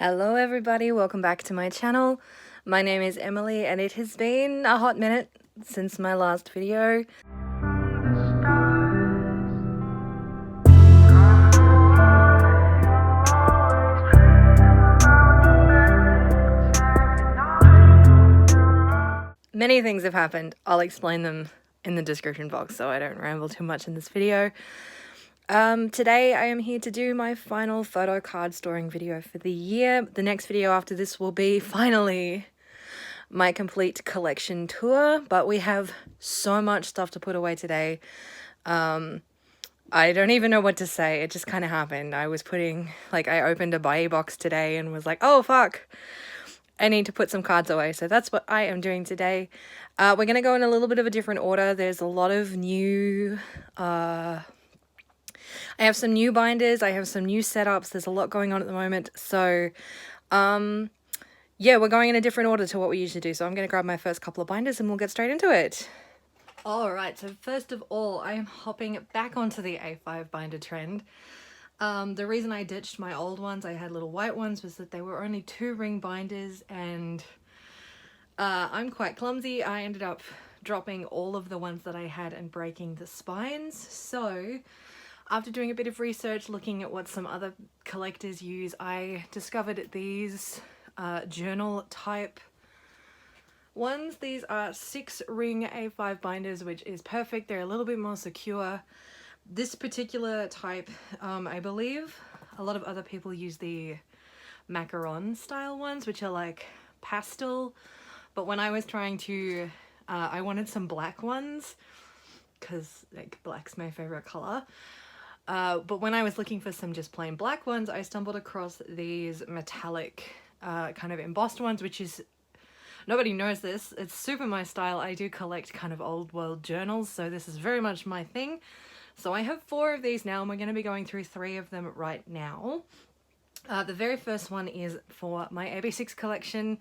Hello everybody, welcome back to my channel. My name is Emily and it has been a hot minute since my last video. Many things have happened. I'll explain them in the description box so I don't ramble too much in this video. Today I am here to do my final photo card storing video for the year. The next video after this will be finally my complete collection tour, but we have so much stuff to put away today. I don't even know what to say. It just kind of happened. I opened a buy box today and was like, oh fuck, I need to put some cards away. So that's what I am doing today. We're going to go in a little bit of a different order. There's a lot of new, I have some new binders, I have some new setups, there's a lot going on at the moment, so yeah, we're going in a different order to what we usually do, so I'm going to grab my first couple of binders and we'll get straight into it. Alright, so first of all, I am hopping back onto the A5 binder trend. The reason I ditched my old ones, I had little white ones, was that they were only 2-ring binders and I'm quite clumsy. I ended up dropping all of the ones that I had and breaking the spines, so after doing a bit of research, looking at what some other collectors use, I discovered these journal type ones. These are 6-ring A5 binders, which is perfect. They're a little bit more secure. This particular type, I believe a lot of other people use the macaron style ones, which are like pastel, but when I was trying to, I wanted some black ones because like black's my favorite color. But when I was looking for some just plain black ones, I stumbled across these metallic kind of embossed ones, which is, nobody knows this, it's super my style. I do collect kind of old world journals, so this is very much my thing. So I have 4 of these now and we're going to be going through 3 of them right now. The very first one is for my AB6 collection.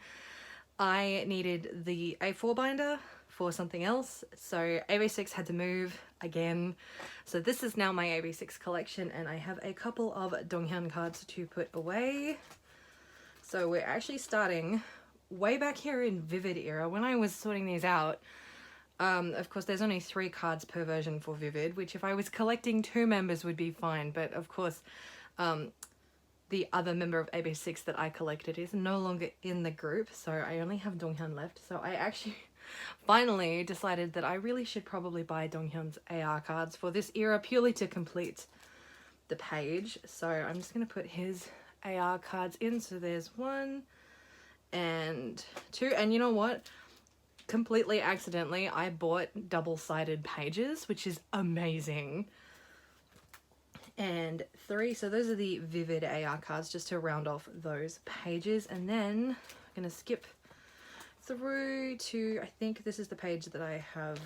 I needed the A4 binder for something else, so AB6 had to move again, so this is now my AB6 collection and I have a couple of Donghyun cards to put away. So we're actually starting way back here in Vivid era. When I was sorting these out, of course there's only 3 cards per version for Vivid, which if I was collecting 2 members would be fine, but of course the other member of AB6 that I collected is no longer in the group, so I only have Donghyun left. So I actually finally decided that I really should probably buy Donghyun's AR cards for this era purely to complete the page. So I'm just going to put his AR cards in. So there's 1 and 2, and you know what? Completely accidentally, I bought double-sided pages, which is amazing. And 3, so those are the Vivid AR cards, just to round off those pages. And then I'm going to skip through to, I think this is the page that I have,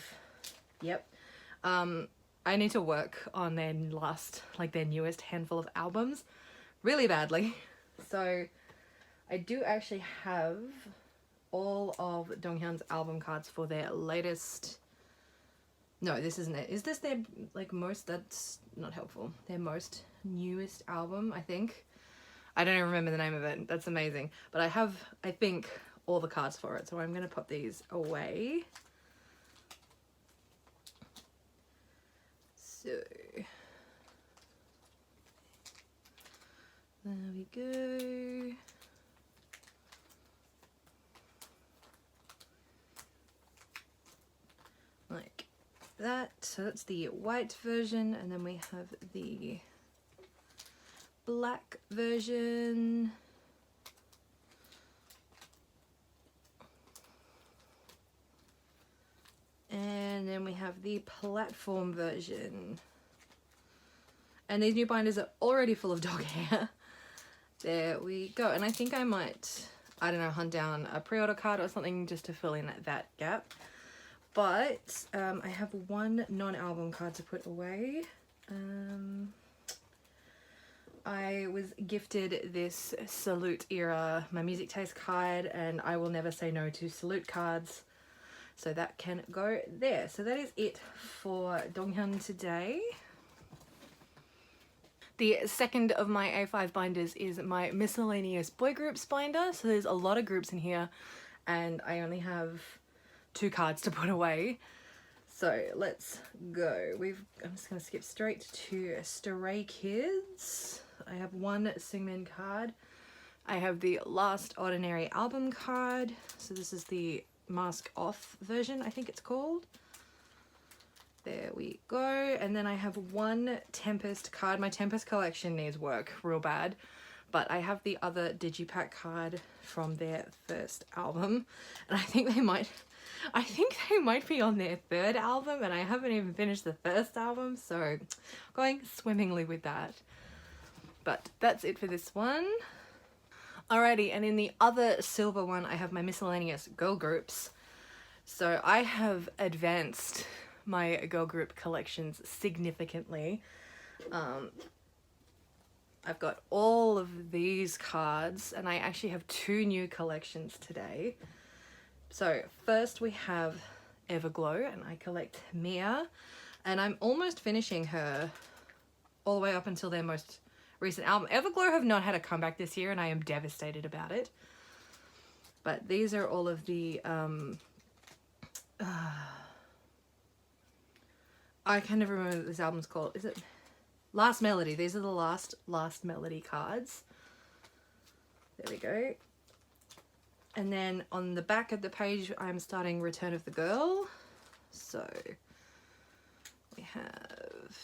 yep. I need to work on their newest handful of albums really badly. So I do actually have all of Donghyun's album cards for their latest, no, this isn't it. Is this their, most, that's not helpful, their most newest album, I think. I don't even remember the name of it. That's amazing. But I have, I think, all the cards for it, so I'm going to pop these away. So there we go. Like that. So that's the white version, and then we have the black version. And then we have the platform version. And these new binders are already full of dog hair. There we go. And I think I might, I don't know, hunt down a pre-order card or something just to fill in that gap. But I have 1 non-album card to put away. I was gifted this Salute era, my music taste card, and I will never say no to Salute cards. So that can go there. So that is it for Donghyun today. The second of my A5 binders is my miscellaneous boy groups binder. So there's a lot of groups in here and I only have 2 cards to put away. So let's go. I'm just going to skip straight to Stray Kids. I have 1 Singmin card. I have the Last Ordinary album card. So this is the mask off version, I think it's called. There we go. And then I have 1 Tempest card. My Tempest collection needs work real bad. But I have the other Digipack card from their first album. And I think they might be on their 3rd album. And I haven't even finished the first album. So going swimmingly with that. But that's it for this one. Alrighty, and in the other silver one, I have my miscellaneous girl groups. So I have advanced my girl group collections significantly. I've got all of these cards, and I actually have 2 new collections today. So first we have Everglow, and I collect Mia, and I'm almost finishing her all the way up until their most recent album. Everglow have not had a comeback this year and I am devastated about it. But these are all of the I can never remember what this album's called. Is it Last Melody? These are the last Melody cards. There we go. And then on the back of the page I'm starting Return of the Girl. So we have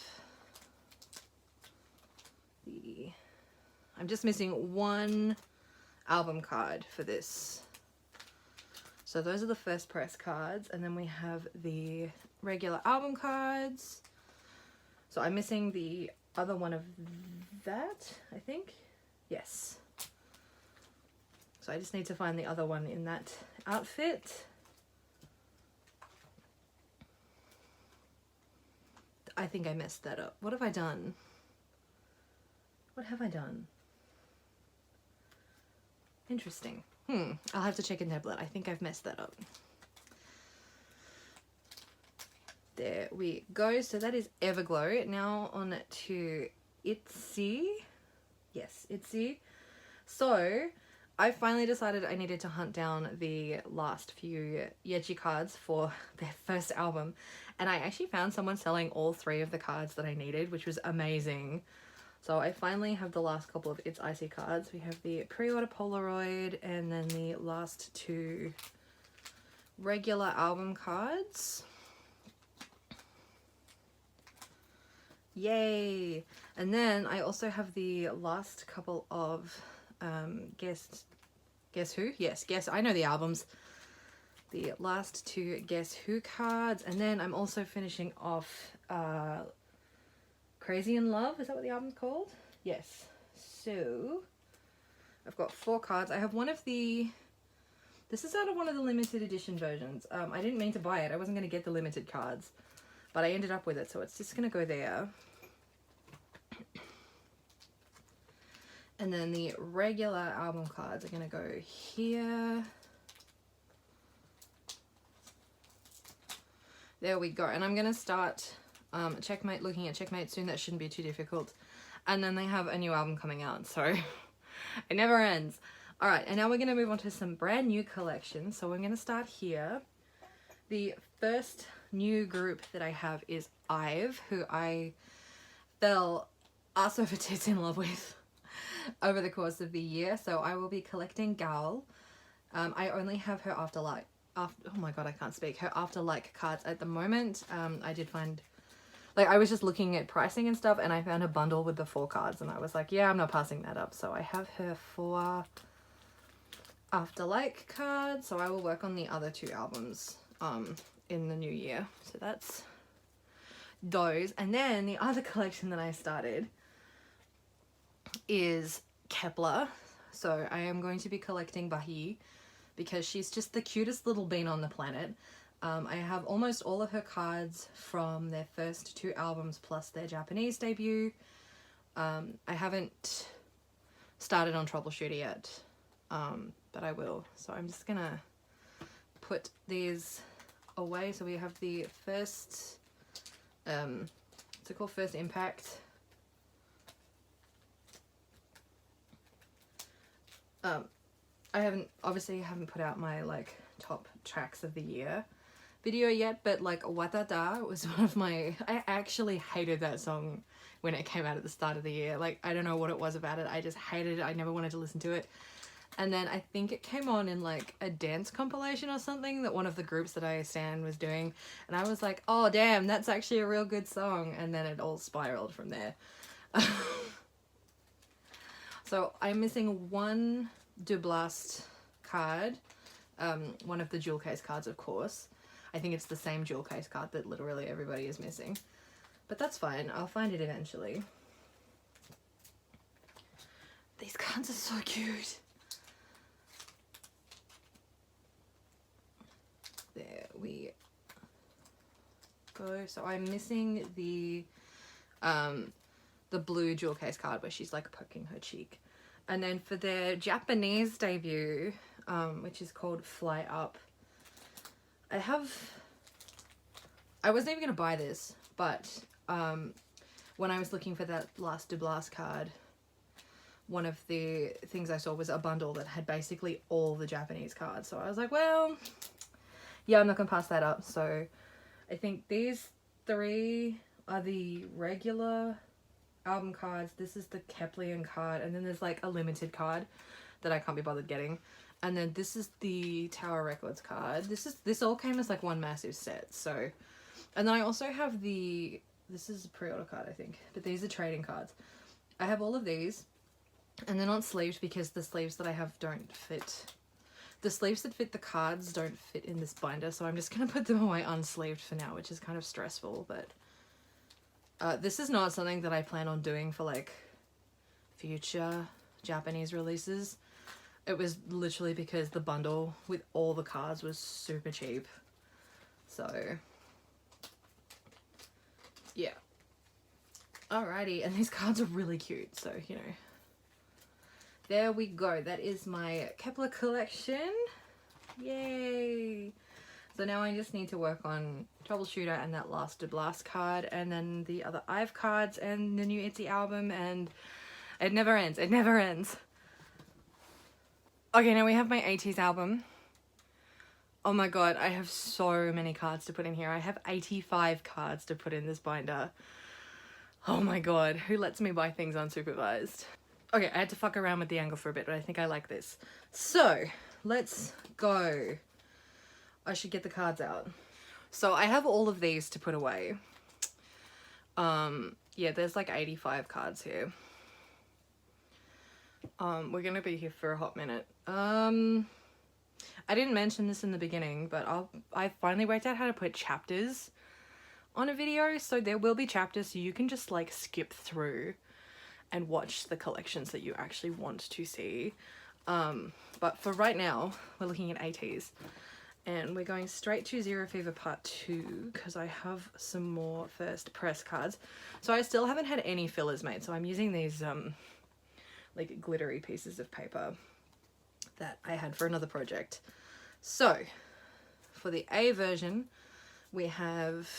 I'm just missing 1 album card for this. So those are the first press cards, and then we have the regular album cards. So I'm missing the other one of that, I think. Yes. So I just need to find the other one in that outfit. I think I messed that up. What have I done? What have I done? Interesting. I'll have to check in tablet. I think I've messed that up. There we go. So that is Everglow. Now on to Itzy. Yes, Itzy. So I finally decided I needed to hunt down the last few Yeji cards for their first album. And I actually found someone selling all 3 of the cards that I needed, which was amazing. So I finally have the last couple of Itzy cards. We have the pre-order Polaroid and then the last 2 regular album cards. Yay! And then I also have the last couple of Guess Who? Yes, Guess. I know the albums. The last 2 Guess Who cards. And then I'm also finishing off Crazy in Love, is that what the album's called? Yes. So I've got 4 cards. I have one of the, this is out of one of the limited edition versions. I didn't mean to buy it. I wasn't going to get the limited cards, but I ended up with it, so it's just going to go there. And then the regular album cards are going to go here. There we go. And I'm going to start Checkmate, looking at Checkmate soon. That shouldn't be too difficult. And then they have a new album coming out, so it never ends. All right, and now we're going to move on to some brand new collections. So we're going to start here. The first new group that I have is IVE, who I fell ass over tits in love with over the course of the year. So I will be collecting Gal. I only have her Afterlight. Oh my god, I can't speak. Her Afterlight cards at the moment. I did find, like, I was just looking at pricing and stuff, and I found a bundle with the 4 cards, and I was like, yeah, I'm not passing that up. So I have her 4 Afterlight cards. So I will work on the other 2 albums in the new year. So that's those. And then the other collection that I started is Kepler. So I am going to be collecting Bahi because she's just the cutest little bean on the planet. I have almost all of her cards from their first 2 albums plus their Japanese debut. I haven't started on Troubleshooter yet, but I will. So I'm just gonna put these away. So we have the first, what's it called? First Impact. I obviously haven't put out my like top tracks of the year video yet, but like Watata was one of my, I actually hated that song when it came out at the start of the year. Like, I don't know what it was about it, I just hated it. I never wanted to listen to it. And then I think it came on in like a dance compilation or something that one of the groups that I stan was doing, and I was like, oh damn, that's actually a real good song. And then it all spiraled from there. So I'm missing one Dublast card, one of the jewel case cards, of course. I think it's the same jewel case card that literally everybody is missing, but that's fine, I'll find it eventually. These cards are so cute. There we go. So I'm missing the blue jewel case card where she's like poking her cheek. And then for their Japanese debut, which is called Fly Up, I wasn't even gonna buy this, but when I was looking for that last Dublast card, one of the things I saw was a bundle that had basically all the Japanese cards. So I was like, well, yeah, I'm not gonna pass that up. So I think these three are the regular album cards. This is the Keplian card, and then there's like a limited card that I can't be bothered getting, and then this is the Tower Records card. This all came as like one massive set. So, and then I also have this is a pre-order card, I think, but these are trading cards. I have all of these, and they're not sleeved because the sleeves that I have don't fit. The sleeves that fit the cards don't fit in this binder, so I'm just gonna put them away unsleeved for now, which is kind of stressful. But this is not something that I plan on doing for like future Japanese releases. It was literally because the bundle with all the cards was super cheap. So yeah. Alrighty, and these cards are really cute, so you know. There we go. That is my Kepler collection. Yay! So now I just need to work on Troubleshooter and that last Dublast card, and then the other IVE cards and the new Itzy album, and it never ends. It never ends. Okay, now we have my Ateez album. Oh my god, I have so many cards to put in here. I have 85 cards to put in this binder. Oh my god, who lets me buy things unsupervised? Okay, I had to fuck around with the angle for a bit, but I think I like this. So, let's go. I should get the cards out. So I have all of these to put away. Yeah, there's like 85 cards here. We're gonna be here for a hot minute. I didn't mention this in the beginning, but I finally worked out how to put chapters on a video, so there will be chapters, so you can just like skip through and watch the collections that you actually want to see. But for right now, we're looking at Ateez, and we're going straight to Zero Fever Part 2 because I have some more first press cards. So I still haven't had any fillers made, so I'm using these like glittery pieces of paper that I had for another project. So for the A version, we have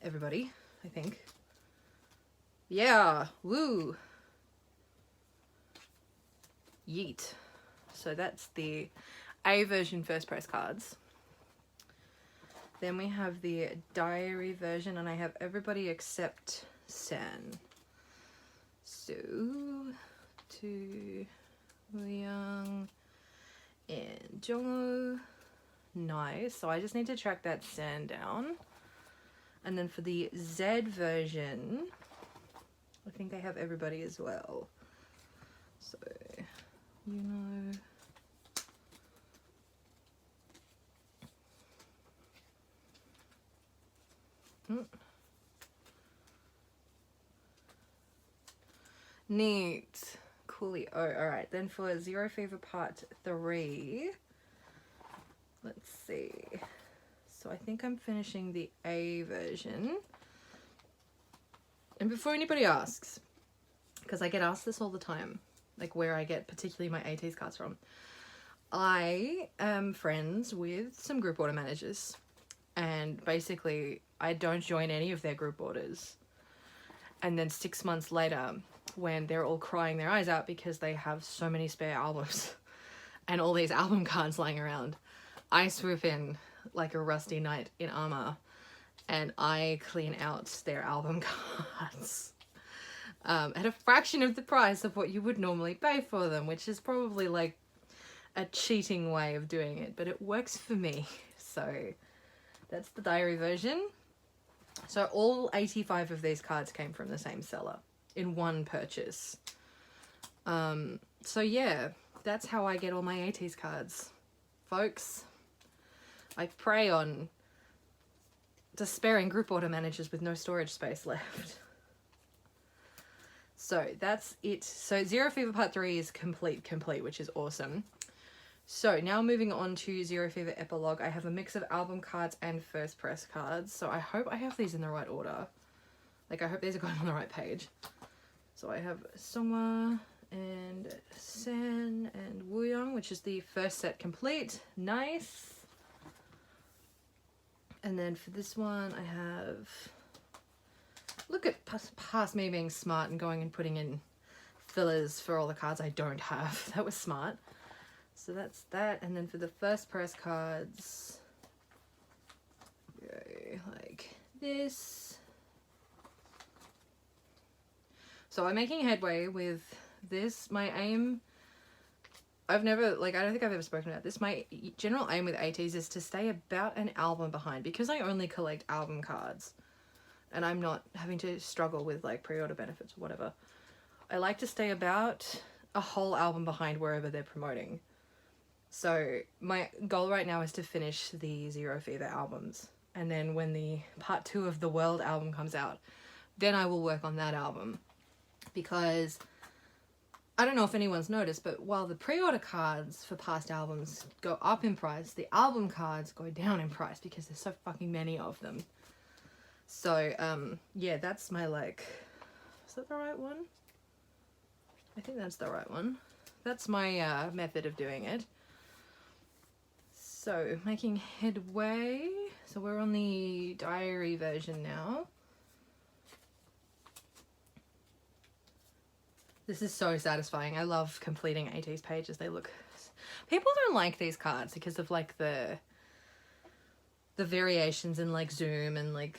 everybody, I think. Yeah, woo! Yeet. So that's the A version first press cards. Then we have the diary version, and I have everybody except Sen. So, to Young and Jongho. Nice. So I just need to track that Sen down. And then for the Z version, I think I have everybody as well. So, you know. Neat. Coolio. Alright, then for Zero Fever Part 3, let's see. So I think I'm finishing the A version. And before anybody asks, because I get asked this all the time, like where I get particularly my Ateez cards from, I am friends with some group order managers, and basically I don't join any of their group orders. And then 6 months later, when they're all crying their eyes out because they have so many spare albums, and all these album cards lying around, I swoop in like a rusty knight in armor and I clean out their album cards at a fraction of the price of what you would normally pay for them, which is probably like a cheating way of doing it, but it works for me. So that's the diary version. So all 85 of these cards came from the same seller in one purchase. So yeah, that's how I get all my Ateez cards, folks. I prey on despairing group order managers with no storage space left. So that's it. So Zero Fever Part 3 is complete, which is awesome. So now moving on to Zero Fever Epilogue, I have a mix of album cards and first press cards. So I hope I have these in the right order. Like, I hope these are going on the right page. So I have Songwa and Sen and Wooyoung, which is the first set complete. Nice. And then for this one, I have... Look at past me being smart and going and putting in fillers for all the cards I don't have. That was smart. So that's that. And then for the first press cards, go like this. So I'm making headway with this. My aim, I've never, like, I don't think I've ever spoken about this. My general aim with Ateez is to stay about an album behind, because I only collect album cards and I'm not having to struggle with like pre-order benefits or whatever. I like to stay about a whole album behind wherever they're promoting. So my goal right now is to finish the Zero Fever albums. And then when the part 2 of the World album comes out, then I will work on that album. Because I don't know if anyone's noticed, but while the pre-order cards for past albums go up in price, the album cards go down in price because there's so fucking many of them. So, yeah, that's my, like, is that the right one? I think that's the right one. That's my method of doing it. So, making headway. So we're on the diary version now. This is so satisfying. I love completing Ateez pages. They look... People don't like these cards because of, like, the variations in, like, zoom and, like,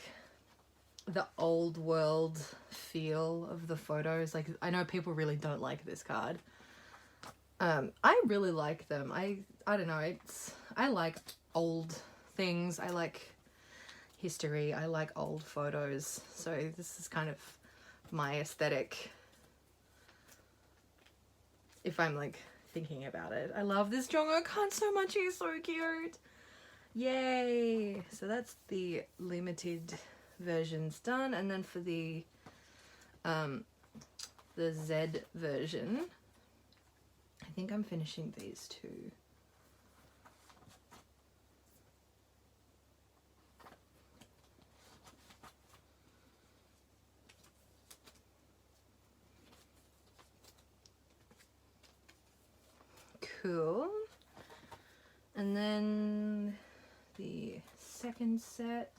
the old world feel of the photos. Like, I know people really don't like this card. I really like them. I don't know, I like old things. I like history. I like old photos. So this is kind of my aesthetic, if I'm like thinking about it. I love this Jungkook card so much. He's so cute. Yay. So that's the limited versions done. And then for the Z version, I think I'm finishing these two. Cool. And then the second set.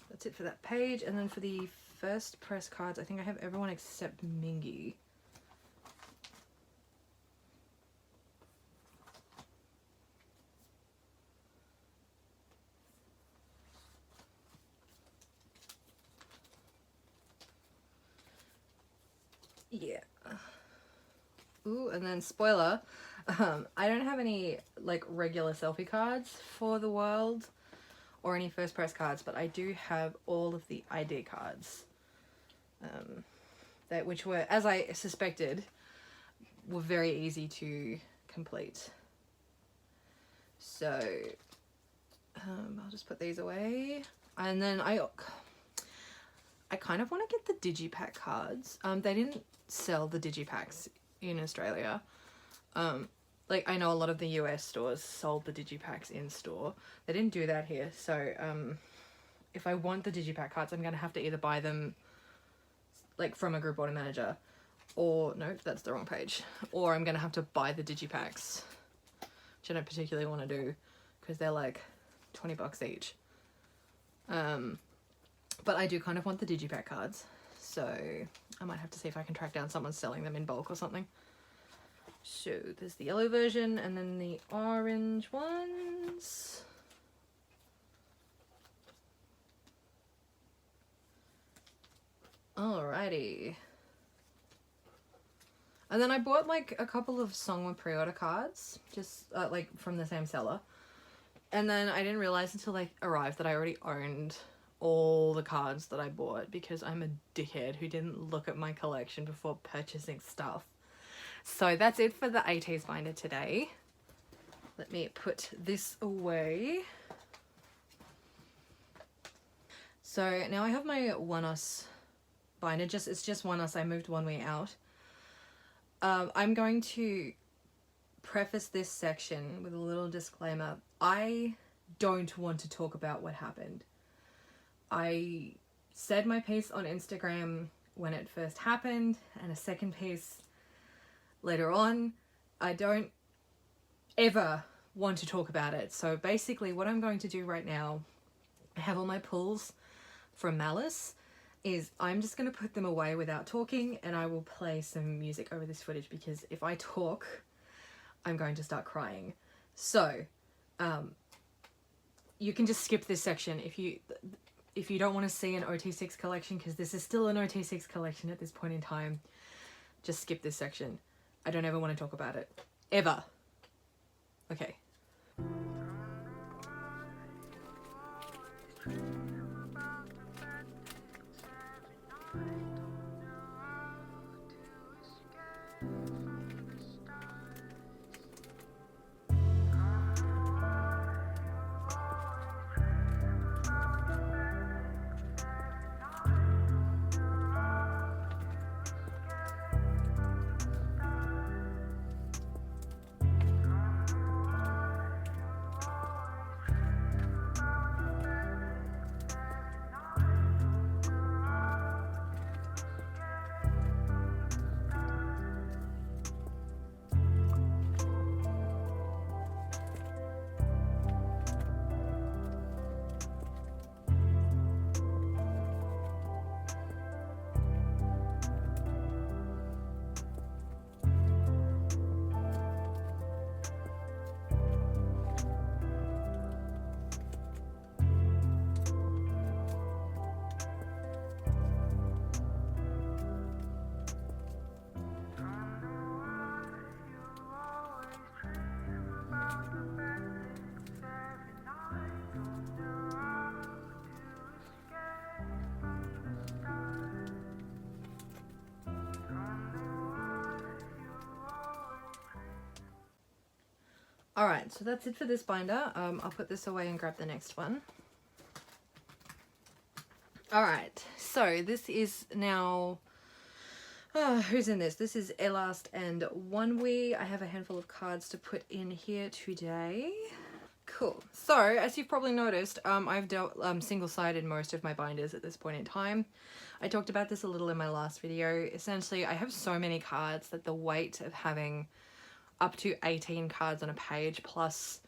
That's it for that page. And then for the first press cards, I think I have everyone except Mingi. Yeah. Ooh, and then spoiler, I don't have any like regular selfie cards for the world or any first press cards, but I do have all of the ID cards. That which were, as I suspected, were very easy to complete. So I'll just put these away, and then I kind of want to get the digipack cards. They didn't sell the digipacks in Australia. Like, I know a lot of the US stores sold the digipacks in store. They didn't do that here. So if I want the digipack cards, I'm gonna have to either buy them like from a group order manager, or no, that's the wrong page, or I'm gonna have to buy the digipacks, which I don't particularly want to do because they're like $20 each. But I do kind of want the digipack cards. so I might have to see if I can track down someone selling them in bulk or something. So there's the yellow version and then the orange ones. Alrighty. And then I bought like a couple of song pre-order cards, just like from the same seller. And then I didn't realize until they arrived that I already owned all the cards that I bought because I'm a dickhead who didn't look at my collection before purchasing stuff. So that's it for the Ateez binder today. Let me put this away. So now I have my One Us binder. It's just One Us. I moved one way out. I'm going to preface this section with a little disclaimer. I don't want to talk about what happened. I said my piece on Instagram when it first happened, and a second piece later on. I don't ever want to talk about it. So basically what I'm going to do right now, I have all my pulls from Malice, is I'm just going to put them away without talking, and I will play some music over this footage because if I talk, I'm going to start crying. So, you can just skip this section if you don't want to see an OT6 collection, because this is still an OT6 collection at this point in time. Just skip this section. I don't ever want to talk about it. Ever. Okay. Alright, so that's it for this binder. I'll put this away and grab the next one. Alright, so this is now... who's in this? This is Elast and Onewee. I have a handful of cards to put in here today. Cool. So, as you've probably noticed, I've dealt single-sided most of my binders at this point in time. I talked about this a little in my last video. Essentially, I have so many cards that the weight of having up to 18 cards on a page plus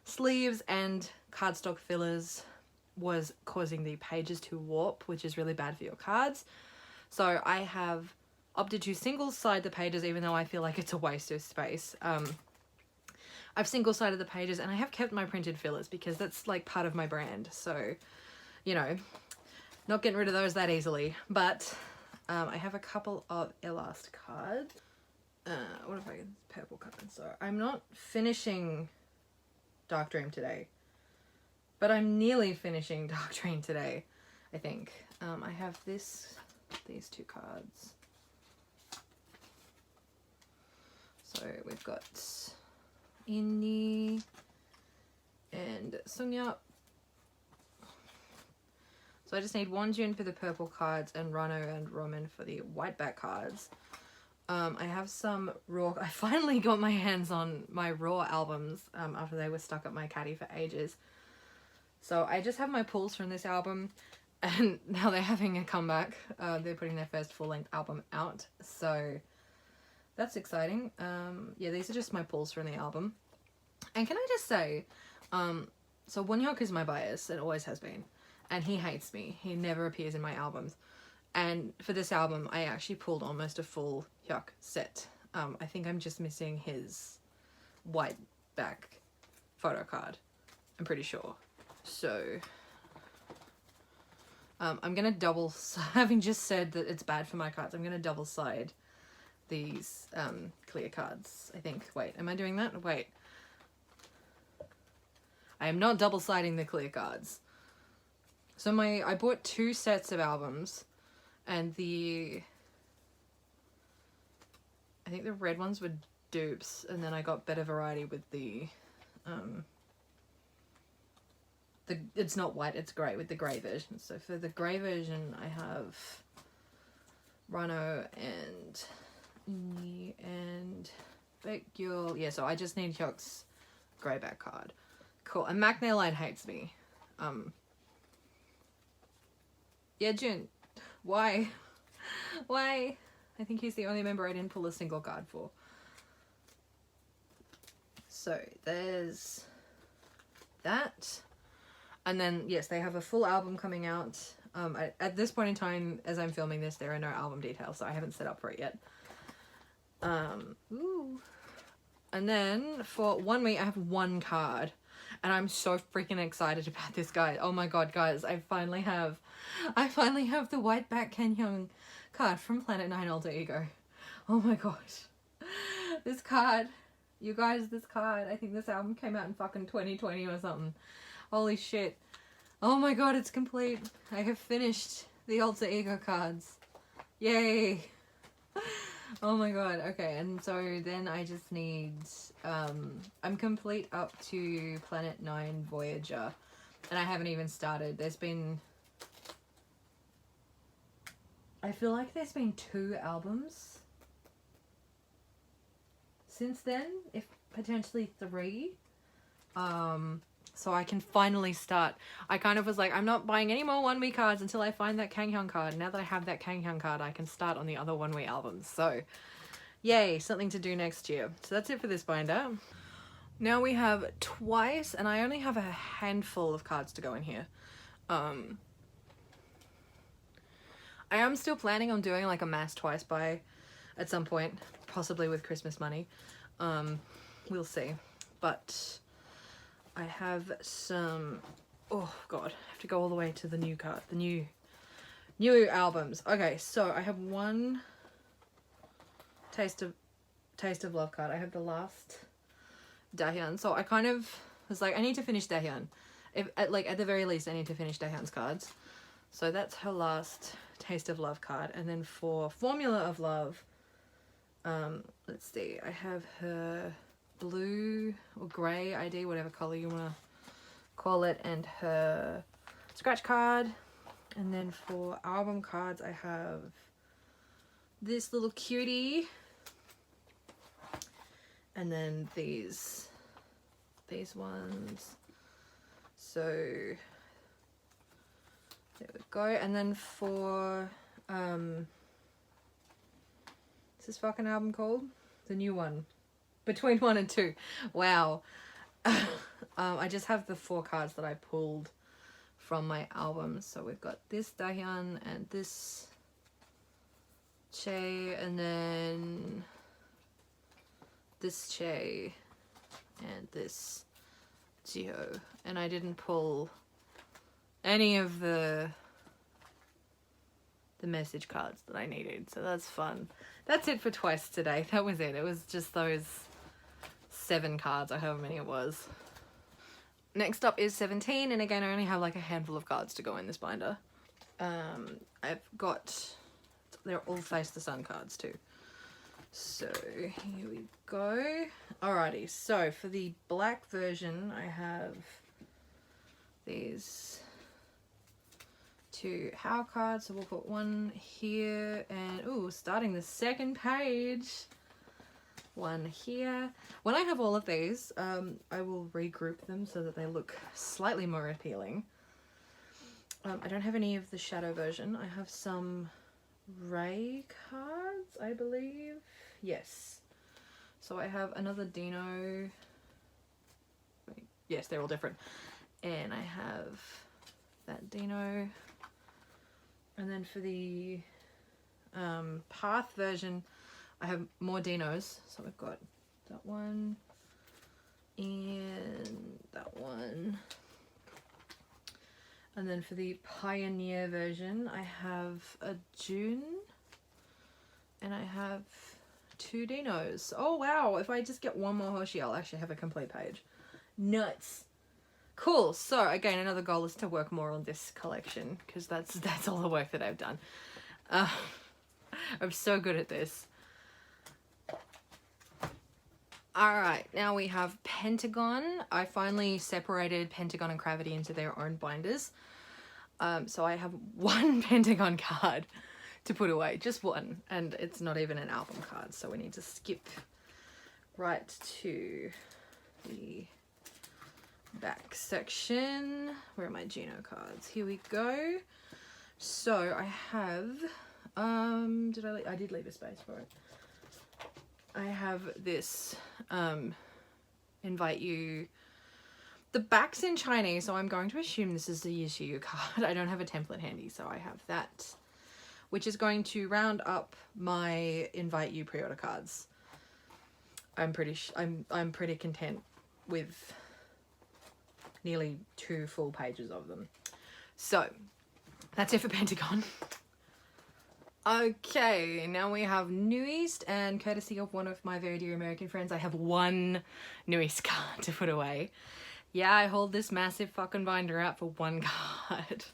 sleeves and cardstock fillers was causing the pages to warp, which is really bad for your cards. So I have opted to single-side the pages, even though I feel like it's a waste of space. I've single-sided the pages, and I have kept my printed fillers because that's like part of my brand. So, you know, not getting rid of those that easily. But I have a couple of Elast cards. What if I get purple cards? So I'm not finishing Dark Dream today, but I'm nearly finishing Dark Dream today, I think. I have these two cards. So we've got Inni and Sungyup. So I just need Wonjun for the purple cards and Rano and Roman for the white back cards. I have some raw... I finally got my hands on my raw albums after they were stuck at my caddy for ages. So I just have my pulls from this album, and now they're having a comeback. They're putting their first full-length album out, so that's exciting. Yeah, these are just my pulls from the album. And can I just say, so Wonhyuk is my bias, and always has been, and he hates me. He never appears in my albums. And for this album, I actually pulled almost a full Hyuk set. I think I'm just missing his white back photo card. I'm pretty sure. So I'm gonna double, having just said that it's bad for my cards, I'm gonna double side these clear cards, I think. Wait, am I doing that? Wait. I am not double siding the clear cards. So I bought 2 sets of albums, and I think the red ones were dupes, and then I got better variety with the it's not white, it's grey, with the grey version. So for the grey version, I have Rano and Inni and Baekgyeol. Yeah, so I just need Hyuk's grey back card. Cool. And Mac Nailline hates me. Yeah, Jun. Why? Why? I think he's the only member I didn't pull a single card for. So there's that. And then, yes, they have a full album coming out. At this point in time, as I'm filming this, there are no album details, so I haven't set up for it yet. Ooh. And then for 1 week, I have 1 card. And I'm so freaking excited about this, guy. Oh my god, guys, I finally have the white back Kenhyung card from Planet 9 Alter Ego. Oh my gosh. This card, you guys, this card, I think this album came out in fucking 2020 or something. Holy shit. Oh my god, it's complete. I have finished the Alter Ego cards. Yay. Oh my god. Okay, and so then I just need I'm complete up to Planet 9 Voyager, and I haven't even started. I feel like there's been 2 albums since then, if potentially 3. So I can finally start. I kind of was like, I'm not buying any more 1 week cards until I find that Kanghyun card. Now that I have that Kanghyun card, I can start on the other 1 week albums. So yay, something to do next year. So that's it for this binder. Now we have Twice, and I only have a handful of cards to go in here. I am still planning on doing like a mass Twice buy at some point, possibly with Christmas money. We'll see. But I have some, oh god, I have to go all the way to the new card, the new albums. Okay, so I have 1 Taste of Love card. I have the last Dahyun. So I kind of was like, I need to finish Dahyun. At the very least, I need to finish Dahyun's cards. So that's her last Taste of Love card. And then for Formula of Love, let's see, I have her blue or grey ID, whatever color you want to call it, and her scratch card. And then for album cards, I have this little cutie, and then these ones. So there we go. And then for what's this fucking album called? The new one. Between 1 and 2. Wow. I just have the 4 cards that I pulled from my album. So we've got this Dahyun and this Che, and then this Che and this Jiho. And I didn't pull any of the message cards that I needed. So that's fun. That's it for Twice today. That was it. It was just those 7 cards, or however many it was. Next up is 17, and again I only have like a handful of cards to go in this binder. I've got, they're all Face the Sun cards too. So here we go. Alrighty, so for the black version I have these 2 How cards, so we'll put 1 here, and ooh, starting the second page. 1 here. When I have all of these, I will regroup them so that they look slightly more appealing. I don't have any of the shadow version. I have some Ray cards, I believe. Yes. So I have another Dino. Wait, yes, they're all different. And I have that Dino. And then for the Path version, I have more dinos. So we've got that one and that one. And then for the Pioneer version, I have a June and I have 2 dinos. Oh wow, if I just get one more Hoshi, I'll actually have a complete page. Nuts. Cool. So again, another goal is to work more on this collection because that's all the work that I've done. I'm so good at this. Alright, now we have Pentagon. I finally separated Pentagon and Cravity into their own binders. So I have 1 Pentagon card to put away, just 1, and it's not even an album card, so we need to skip right to the back section. Where are my Geno cards? Here we go. So I have, I did leave a space for it. I have this invite you. The back's in Chinese, so I'm going to assume this is the Yishiyu card. I don't have a template handy, so I have that, which is going to round up my invite you pre-order cards. I'm pretty content with nearly 2 full pages of them. So that's it for Pentagon. Okay, now we have New East, and courtesy of one of my very dear American friends, I have 1 New East card to put away. Yeah, I hold this massive fucking binder out for 1 card.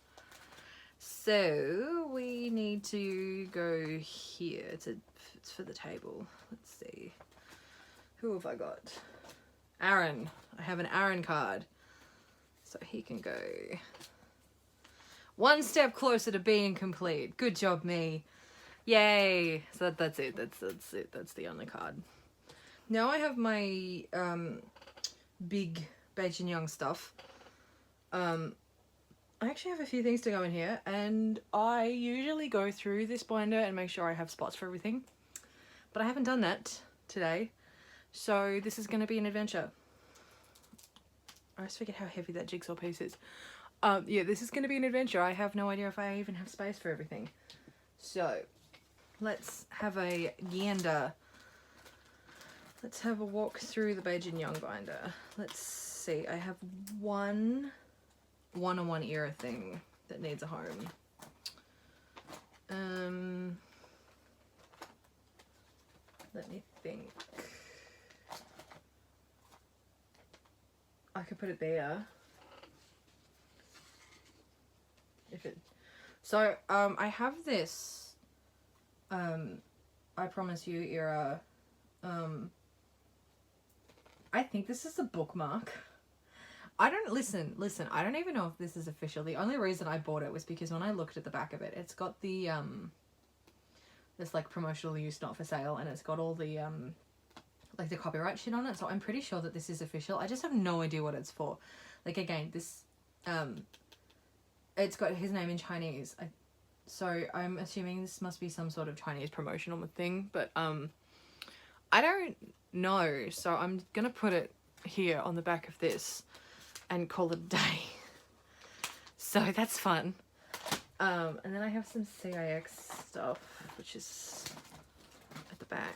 So we need to go here. It's for the table. Let's see. Who have I got? Aaron. I have an Aaron card. So he can go 1 step closer to being complete. Good job, me. Yay. So that's it. That's it. That's the only card. Now I have my big Beijing Young stuff. I actually have a few things to go in here, and I usually go through this binder and make sure I have spots for everything, but I haven't done that today, so this is going to be an adventure. I always forget how heavy that jigsaw piece is. Yeah, this is going to be an adventure. I have no idea if I even have space for everything. So let's have a gander. Let's have a walk through the Beijing Young binder. Let's see. I have one one-on-one era thing that needs a home. Let me think. I could put it there. So I have this I Promise You era. I think this is a bookmark. I don't listen, I don't even know if this is official. The only reason I bought it was because when I looked at the back of it, it's got the this like promotional use not for sale, and it's got all the like the copyright shit on it, so I'm pretty sure that this is official. I just have no idea what it's for. Like again, this it's got his name in Chinese. So I'm assuming this must be some sort of Chinese promotional thing, but I don't know. So I'm gonna put it here on the back of this and call it a day. So that's fun. And then I have some CIX stuff, which is at the back.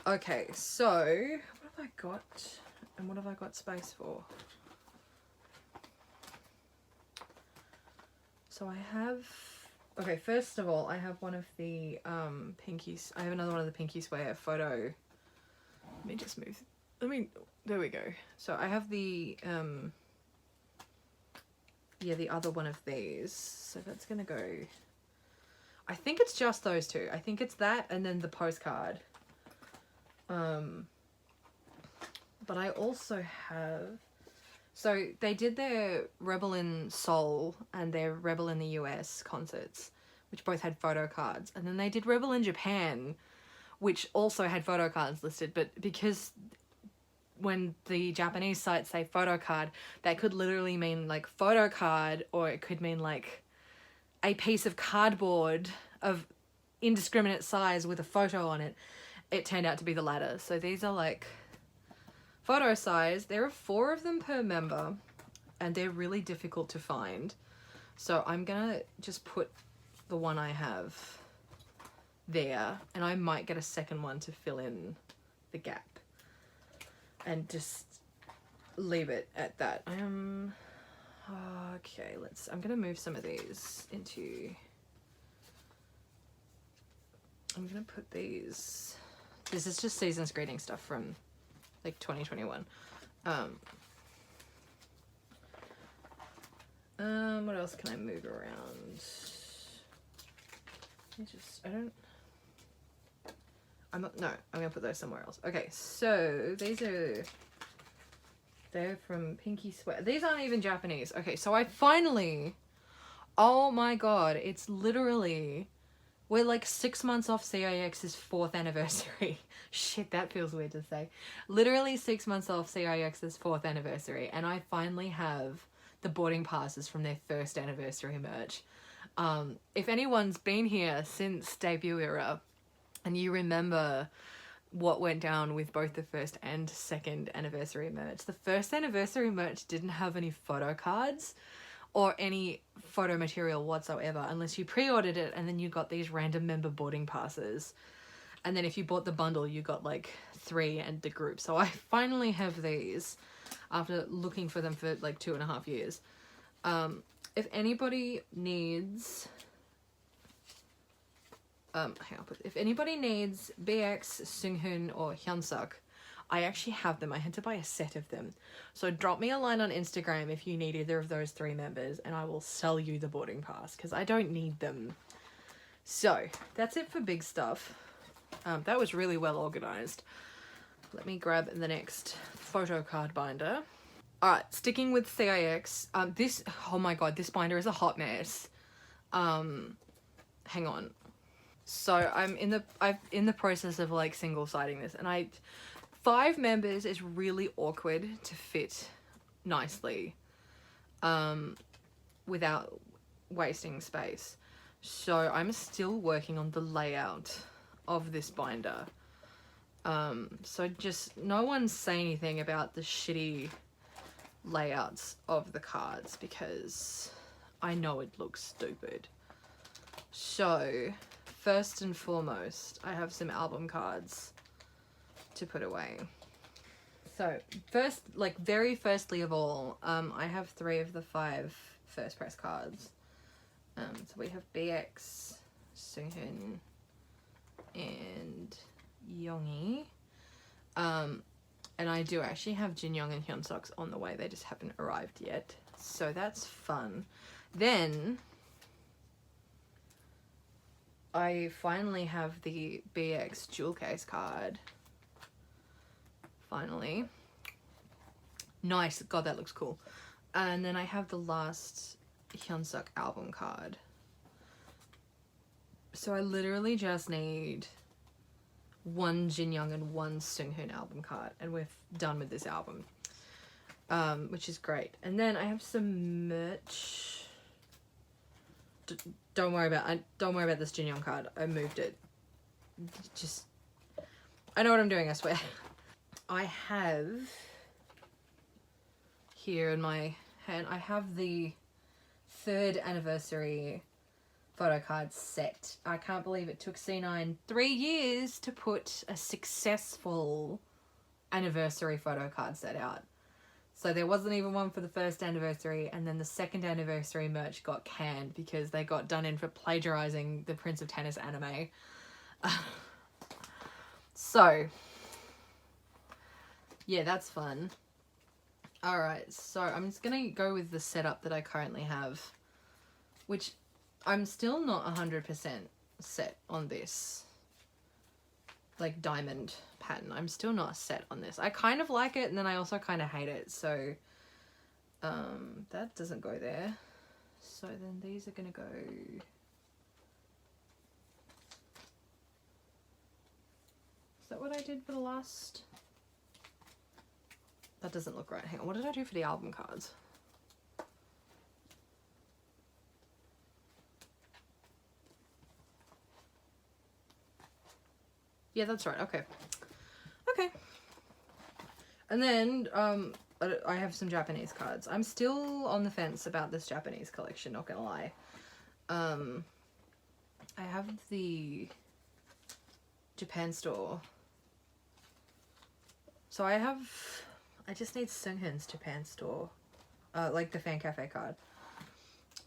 Okay, so what have I got? And what have I got space for? So I have, okay, first of all, I have one of the Pinkies. I have another one of the Pinky Swear photo. Let me just move. There we go. So I have the, yeah, the other one of these. So that's gonna go, I think it's just those 2. I think it's that and then the postcard. But I also have, so they did their Rebel in Seoul and their Rebel in the US concerts, which both had photo cards. And then they did Rebel in Japan, which also had photo cards listed. But because when the Japanese sites say photo card, that could literally mean like photo card, or it could mean like a piece of cardboard of indiscriminate size with a photo on it. It turned out to be the latter. So these are like photo size. There are 4 of them per member. and they're really difficult to find. So I'm gonna just put the one I have there, and I might get a second one to fill in the gap and just leave it at that. Okay, I'm gonna move some of these into, I'm gonna put these, this is just season's greeting stuff from like 2021. What else can I move around? I'm gonna put those somewhere else. Okay, so they're from Pinky Sweat. These aren't even Japanese. Okay, so I finally, oh my god, it's literally, we're like 6 months off CIX's 4th anniversary. Shit, that feels weird to say. Literally 6 months off CIX's 4th anniversary, and I finally have the boarding passes from their 1st anniversary merch. If anyone's been here since debut era, and you remember what went down with both the 1st and 2nd anniversary merch, the 1st anniversary merch didn't have any photo cards or any photo material whatsoever, unless you pre-ordered it and then you got these random member boarding passes. And then if you bought the bundle, you got like 3 and the group. So I finally have these after looking for them for like 2.5 years. If anybody needs, if anybody needs BX, Seunghoon, or Hyunsuk, I actually have them. I had to buy a set of them. So drop me a line on Instagram if you need either of those 3 members, and I will sell you the boarding pass, because I don't need them. So that's it for big stuff. That was really well organized. Let me grab the next photo card binder. Alright, sticking with CIX. Oh my god, this binder is a hot mess. Hang on. So I'm in the process of like single siding this, and 5 members is really awkward to fit nicely without wasting space. So I'm still working on the layout of this binder. So just no one say anything about the shitty layouts of the cards, because I know it looks stupid. So first and foremost, I have some album cards to put away. So very firstly of all, I have 3 of the 5 first press cards. So we have BX, Seunghoon, and Yoongi. And I do actually have Jinyoung and Hyunsuk's on the way. They just haven't arrived yet. So that's fun. Then I finally have the BX jewel case card. Finally. Nice. God, that looks cool. And then I have the last Hyunsuk album card. So I literally just need 1 Jinyoung and 1 Seunghoon album card, and we're done with this album, which is great. And then I have some merch. Don't worry about this Jinyoung card. I moved it. I know what I'm doing, I swear. I have here in my hand, I have the 3rd anniversary photo card set. I can't believe it took C9 3 years to put a successful anniversary photo card set out. So there wasn't even one for the 1st anniversary, and then the 2nd anniversary merch got canned because they got done in for plagiarizing the Prince of Tennis anime. So yeah, that's fun. Alright, so I'm just gonna go with the setup that I currently have, which I'm still not 100% set on this, like, diamond pattern. I'm still not set on this. I kind of like it, and then I also kind of hate it, so that doesn't go there. So then these are gonna go... Is that what I did for the last? That doesn't look right. Hang on, what did I do for the album cards? Yeah, that's right. Okay. Okay. And then I have some Japanese cards. I'm still on the fence about this Japanese collection, not gonna lie. I have the Japan store. So I just need Seunghoon's Japan store. Like the Fan Cafe card.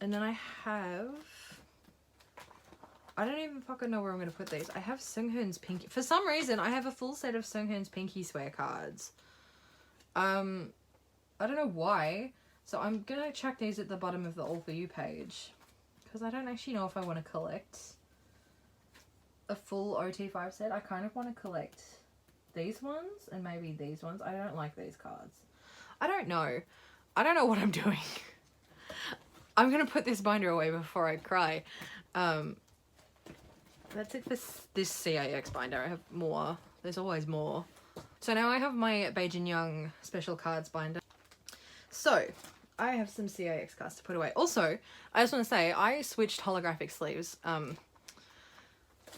And then I don't even fucking know where I'm going to put these. I have Seunghoon's Pinky. For some reason, I have a full set of Seunghoon's Pinky Swear cards. I don't know why. So I'm going to check these at the bottom of the All For You page. Because I don't actually know if I want to collect a full OT5 set. I kind of want to collect these ones and maybe these ones. I don't like these cards. I don't know. I don't know what I'm doing. I'm going to put this binder away before I cry. That's it for this CAX binder. I have more. There's always more. So now I have my Beijing Young special cards binder. So I have some CAX cards to put away. Also, I just want to say I switched holographic sleeves.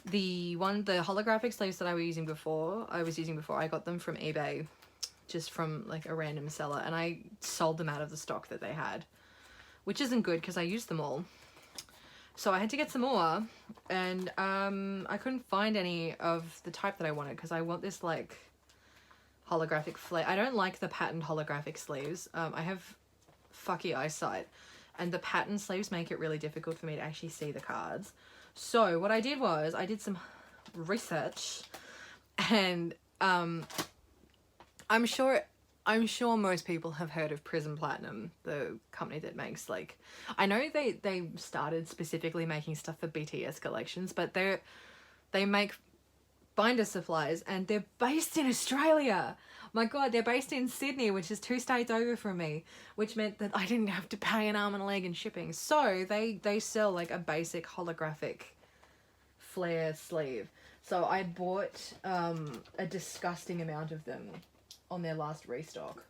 The holographic sleeves that I was using before, I got them from eBay, just from like a random seller, and I sold them out of the stock that they had, which isn't good because I used them all. So I had to get some more, and I couldn't find any of the type that I wanted because I want this like holographic flare. I don't like the patterned holographic sleeves. I have fucky eyesight, and the patterned sleeves make it really difficult for me to actually see the cards. So what I did was I did some research, and I'm sure most people have heard of Prism Platinum, the company that makes, like, I know they started specifically making stuff for BTS collections, but they make binder supplies, and they're based in Australia. My God, they're based in Sydney, which is 2 states over from me, which meant that I didn't have to pay an arm and a leg in shipping. So they sell like a basic holographic flare sleeve. So I bought a disgusting amount of them on their last restock,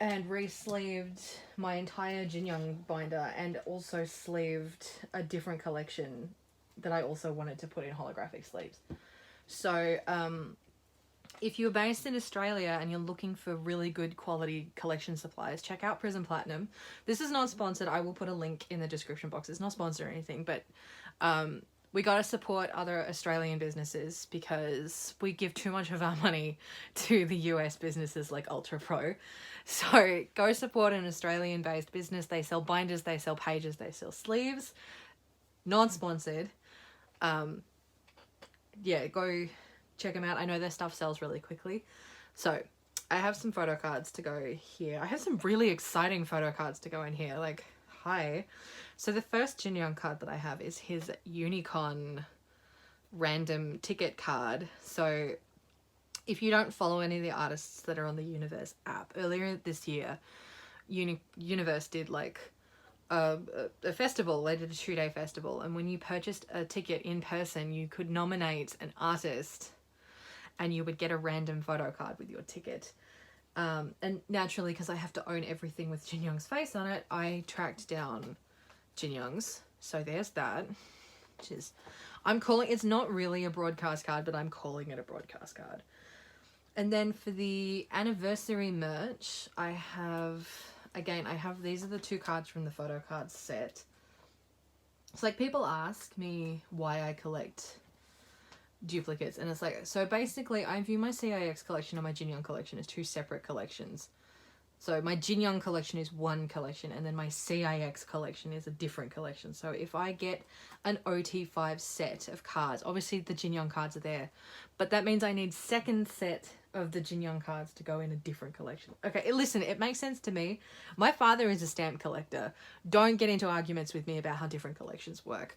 and re-sleeved my entire Jin Young binder, and also sleeved a different collection that I also wanted to put in holographic sleeves. So if you're based in Australia and you're looking for really good quality collection supplies, check out Prism Platinum. This is not sponsored. I will put a link in the description box. It's not sponsored or anything, but we got to support other Australian businesses because we give too much of our money to the US businesses like Ultra Pro. So go support an Australian based business. They sell binders, they sell pages, they sell sleeves. Non-sponsored. Yeah, go check them out. I know their stuff sells really quickly. So I have some photo cards to go here. I have some really exciting photo cards to go in here. Like, hi. So the first Jin Young card that I have is his Unicon random ticket card. So if you don't follow any of the artists that are on the Universe app, earlier this year, Universe did like a festival. They did a 2-day festival, and when you purchased a ticket in person, you could nominate an artist and you would get a random photo card with your ticket. And naturally, because I have to own everything with Jin Young's face on it, I tracked down Jin Young's. So there's that, which is, it's not really a broadcast card, but I'm calling it a broadcast card. And then for the anniversary merch, I have, these are the 2 cards from the photo cards set. It's like, people ask me why I collect duplicates, and it's like, so basically I view my CAX collection and my Jin Young collection as 2 separate collections. So my Jin Young collection is one collection, and then my CAX collection is a different collection. So if I get an OT5 set of cards, obviously the Jin Young cards are there, but that means I need second set of the Jin Young cards to go in a different collection. Okay, listen, it makes sense to me. My father is a stamp collector. Don't get into arguments with me about how different collections work.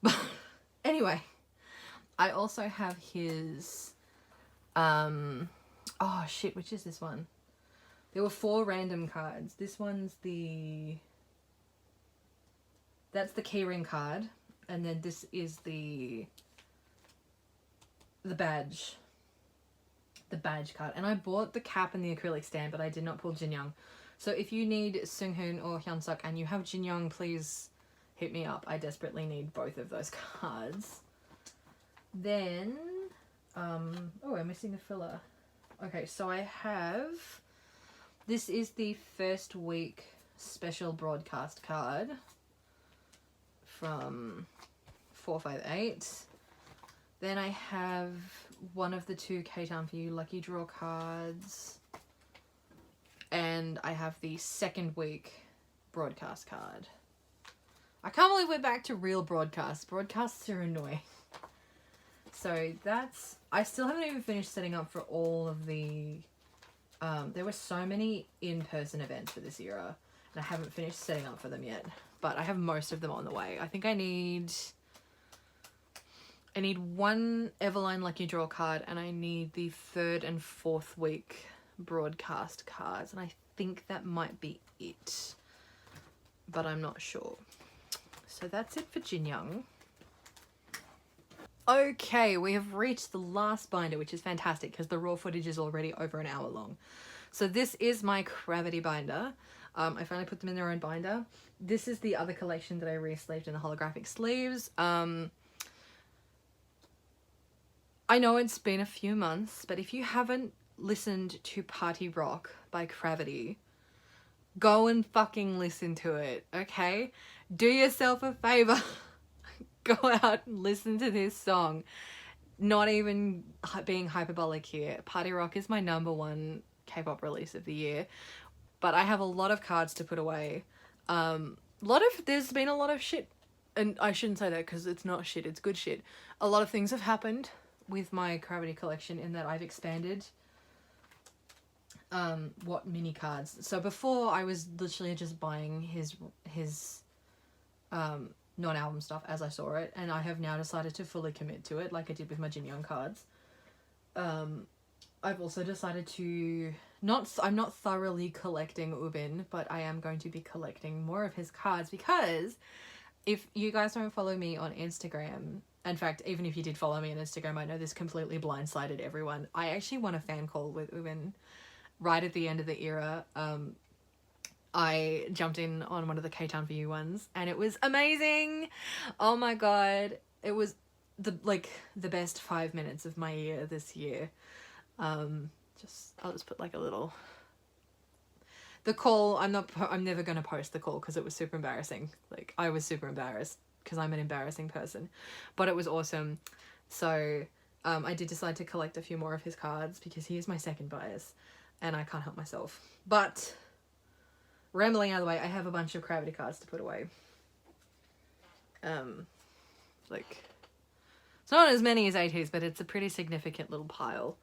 But anyway, I also have his, oh shit, which is this one? There were 4 random cards. This one's that's the keyring card, and then this is the badge. The badge card. And I bought the cap and the acrylic stand, but I did not pull Jin Young. So if you need Seunghoon or Hyunsuk and you have Jin Young, please hit me up. I desperately need both of those cards. Then, oh, I'm missing a filler. Okay, so I have This is the first week special broadcast card from 458. Then I have one of the 2 K-Town for You lucky draw cards. And I have the second week broadcast card. I can't believe we're back to real broadcasts. Broadcasts are annoying. So that's... I still haven't even finished setting up for all of the... there were so many in-person events for this era. And I haven't finished setting up for them yet. But I have most of them on the way. I think I need 1 Everline lucky draw card. And I need the 3rd and 4th week broadcast cards, and I think that might be it, but I'm not sure. So that's it for Jin Young. Okay, we have reached the last binder, which is fantastic because the raw footage is already over an hour long. So this is my Cravity binder. I finally put them in their own binder. This is the other collection that I re-sleeved in the holographic sleeves. I know it's been a few months, but if you haven't listened to Party Rock by Cravity, go and fucking listen to it, okay? Do yourself a favor. Go out and listen to this song. Not even being hyperbolic here. Party Rock is my #1 K-pop release of the year, but I have a lot of cards to put away. There's been a lot of shit, and I shouldn't say that because it's not shit, it's good shit. A lot of things have happened with my Cravity collection in that I've expanded what mini cards. So before I was literally just buying his non-album stuff as I saw it, and I have now decided to fully commit to it like I did with my Jin Young cards. I've also decided to I'm not thoroughly collecting Ubin, but I am going to be collecting more of his cards because if you guys don't follow me on Instagram, in fact, even if you did follow me on Instagram, I know this completely blindsided everyone. I actually won a fan call with Ubin right at the end of the era. I jumped in on one of the K-Town for You ones, and it was amazing. Oh my god, it was the best 5 minutes of my year this year. I'll just put like a little... The call, I'm never going to post the call because it was super embarrassing. Like, I was super embarrassed because I'm an embarrassing person, but it was awesome. So I did decide to collect a few more of his cards because he is my second bias and I can't help myself. But rambling out of the way, I have a bunch of Cravity cards to put away. It's not as many as Ateez, but it's a pretty significant little pile.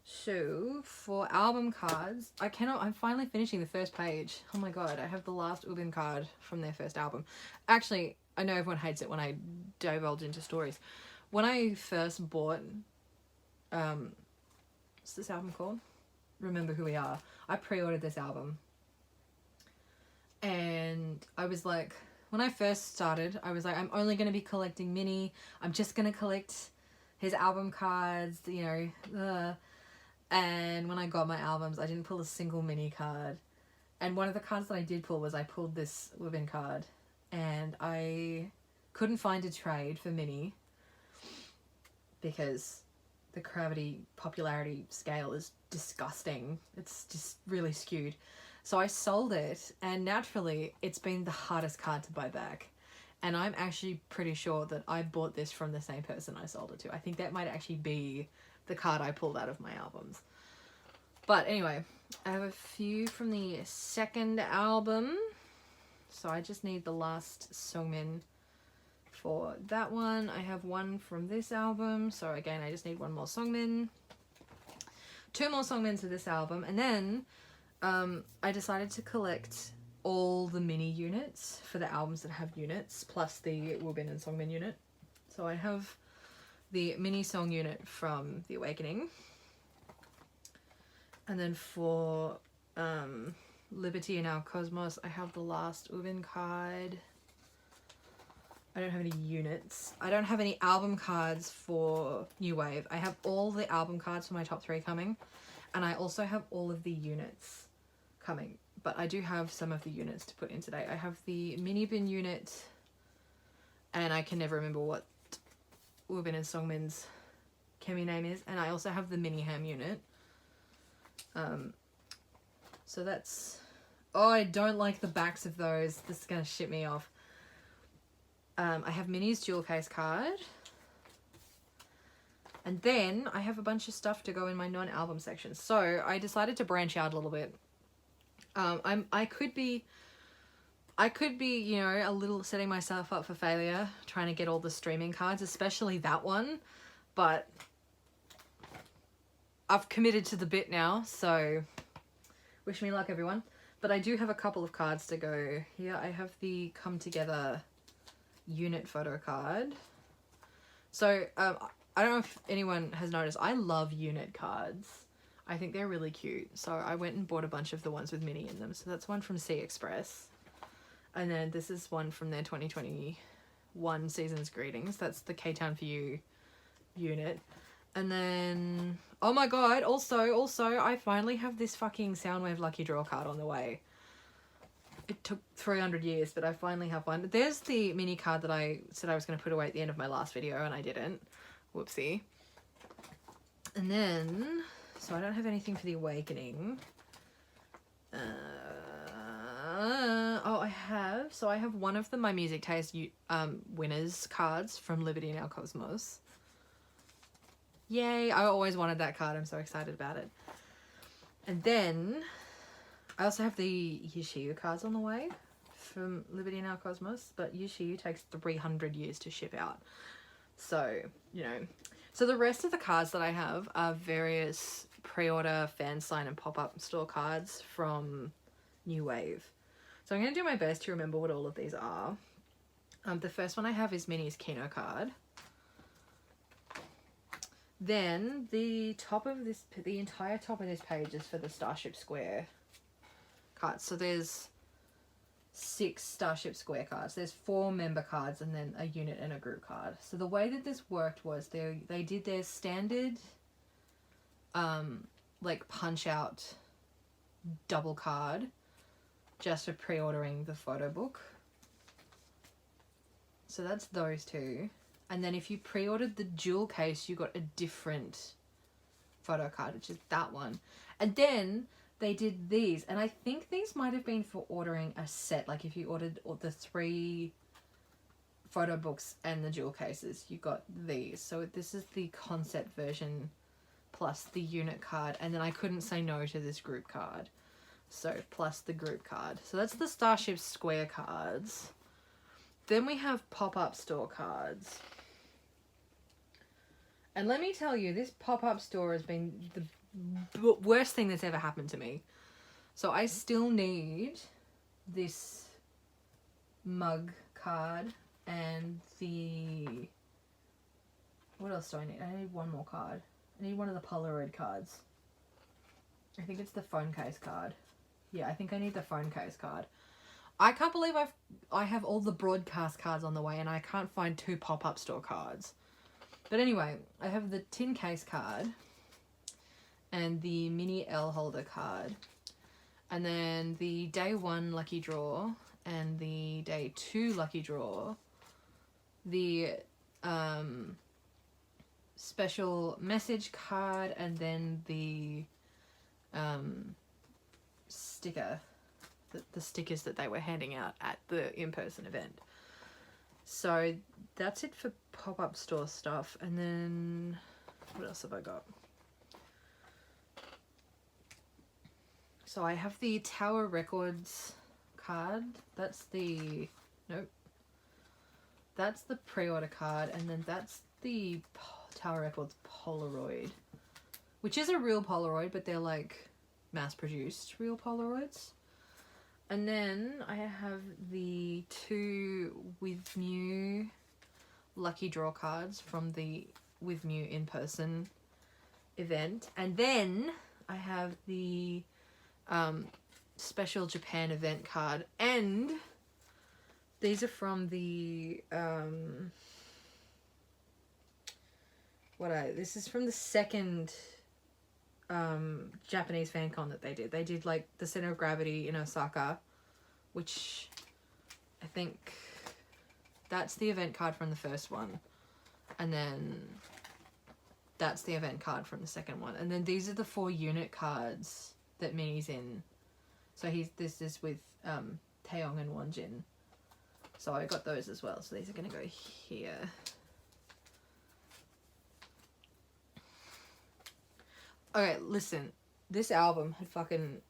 So for album cards, I'm finally finishing the first page. Oh my god, I have the last Ubin card from their first album. Actually, I know everyone hates it when I divulge into stories. When I first bought, what's this album called? Remember Who We Are. I pre-ordered this album. And I was like, when I first started, I was like, I'm only going to be collecting mini. I'm just going to collect his album cards, you know. And when I got my albums, I didn't pull a single mini card. And one of the cards that I did pull was I pulled this Women card. And I couldn't find a trade for mini because the Cravity popularity scale is disgusting. It's just really skewed. So I sold it, and naturally, it's been the hardest card to buy back. And I'm actually pretty sure that I bought this from the same person I sold it to. I think that might actually be the card I pulled out of my albums. But anyway, I have a few from the second album. So I just need the last Songmin for that one. I have one from this album. So again, I just need one more Songmin. 2 more Songmins for this album. And then I decided to collect all the mini units for the albums that have units, plus the Woobin and Songmin unit. So I have the mini song unit from The Awakening. And then for Liberty in Our Cosmos, I have the last Ubin card. I don't have any units. I don't have any album cards for New Wave. I have all the album cards for my top 3 coming. And I also have all of the units coming. But I do have some of the units to put in today. I have the mini bin unit. And I can never remember what Ubin and Songmin's Kemi name is. And I also have the mini ham unit. So that's... Oh, I don't like the backs of those. This is going to shit me off. I have Minnie's jewel case card. And then I have a bunch of stuff to go in my non-album section. So I decided to branch out a little bit. I could be, you know, a little setting myself up for failure, trying to get all the streaming cards, especially that one. But I've committed to the bit now, so wish me luck, everyone. But I do have a couple of cards to go. Here I have the Come Together unit photo card. So I don't know if anyone has noticed, I love unit cards. I think they're really cute. So I went and bought a bunch of the ones with Minnie in them. So that's one from Sea Express. And then this is one from their 2021 Season's Greetings. That's the K-Town For You unit. And then, oh my god, also, I finally have this fucking Soundwave Lucky Draw card on the way. It took 300 years, but I finally have one. There's the mini card that I said I was going to put away at the end of my last video, and I didn't. Whoopsie. And then, so I don't have anything for the Awakening. I have one of the My Music Taste winners cards from Liberty and Our Cosmos. Yay, I always wanted that card. I'm so excited about it. And then I also have the Yushiyu cards on the way from Liberty and Our Cosmos, but Yushiyu takes 300 years to ship out. So, you know. So the rest of the cards that I have are various pre-order, fan sign and pop-up store cards from New Wave. So I'm going to do my best to remember what all of these are. The first one I have is Minnie's Kino card. Then the entire top of this page is for the Starship Square cards. So there's 6 Starship Square cards. There's 4 member cards and then a unit and a group card. So the way that this worked was they did their standard like punch out double card just for pre-ordering the photo book. So that's those 2. And then if you pre-ordered the jewel case, you got a different photo card, which is that one. And then they did these, and I think these might have been for ordering a set. Like if you ordered the 3 photo books and the jewel cases, you got these. So this is the concept version plus the unit card, and then I couldn't say no to this group card. So plus the group card. So that's the Starship Square cards. Then we have pop-up store cards. And let me tell you, this pop-up store has been the worst thing that's ever happened to me. So I still need this mug card and the... What else do I need? I need one more card. I need one of the Polaroid cards. I think it's the phone case card. Yeah, I think I need the phone case card. I can't believe I have all the broadcast cards on the way and I can't find 2 pop-up store cards. But anyway, I have the tin case card and the mini L holder card. And then the day 1 lucky draw and the day 2 lucky draw. The special message card and then the sticker. The stickers that they were handing out at the in-person event. So that's it for pop-up store stuff. And then what else have I got? So I have the Tower Records card. That's the... Nope. That's the pre-order card. And then that's the Tower Records Polaroid. Which is a real Polaroid, but they're like mass-produced real Polaroids. And then I have the 2 With Mew lucky draw cards from the With Mew in-person event. And then I have the special Japan event card. And these are from the... This is from the second... Japanese fan con that they did. They did like the Center of Gravity in Osaka, which I think that's the event card from the first one. And then that's the event card from the second one. And then these are the 4 unit cards that Minnie's in So this is with Taeyong and Wonjin. So I got those as well. So these are going to go here. Okay, listen. This album had fucking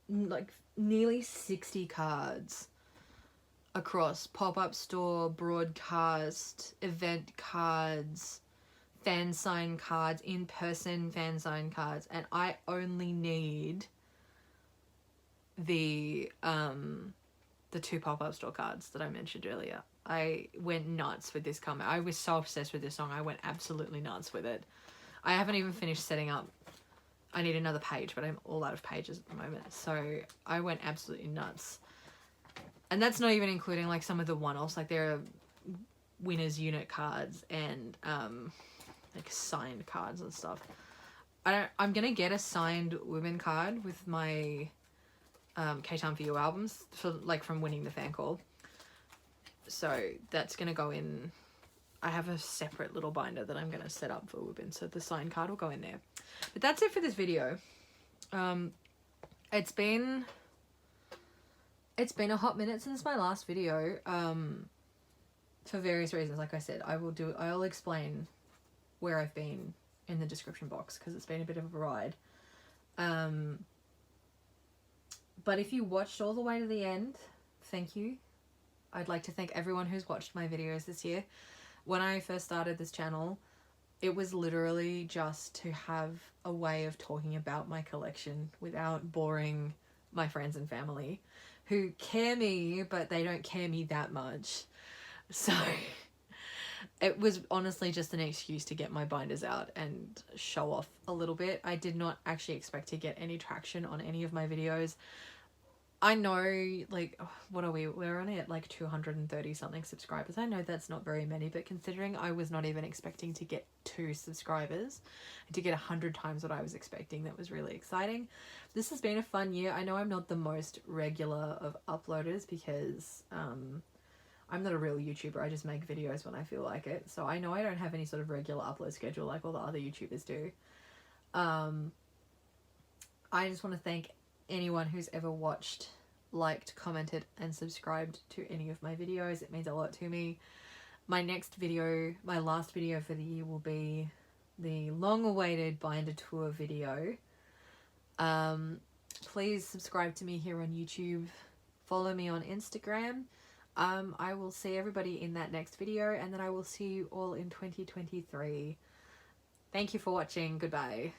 like nearly 60 cards across pop-up store, broadcast, event cards, fan sign cards, in-person fan sign cards, and I only need the 2 pop-up store cards that I mentioned earlier. I went nuts with this comment. I was so obsessed with this song. I went absolutely nuts with it. I haven't even finished setting up. I need another page, but I'm all out of pages at the moment. So I went absolutely nuts. And that's not even including like some of the one-offs. Like there are winners unit cards and like signed cards and stuff. I'm gonna get a signed women card with my K-Time For You albums for like from winning the fan call. So that's gonna go in. I have a separate little binder that I'm gonna set up for women, so the signed card will go in there. But that's it for this video. It's been a hot minute since my last video. For various reasons, like I said, I'll explain where I've been in the description box because it's been a bit of a ride. But if you watched all the way to the end, thank you. I'd like to thank everyone who's watched my videos this year. When I first started this channel, it was literally just to have a way of talking about my collection without boring my friends and family who care me, but they don't care me that much. So it was honestly just an excuse to get my binders out and show off a little bit. I did not actually expect to get any traction on any of my videos. I know, like, what are we? We're only at like 230 something subscribers. I know that's not very many, but considering I was not even expecting to get 2 subscribers, to get 100 times what I was expecting, that was really exciting. This has been a fun year. I know I'm not the most regular of uploaders because I'm not a real YouTuber. I just make videos when I feel like it. So I know I don't have any sort of regular upload schedule like all the other YouTubers do. I just want to thank anyone who's ever watched, liked, commented, and subscribed to any of my videos. It means a lot to me. My next video, my last video for the year, will be the long-awaited binder tour video. Please subscribe to me here on YouTube. Follow me on Instagram. I will see everybody in that next video, and then I will see you all in 2023. Thank you for watching. Goodbye.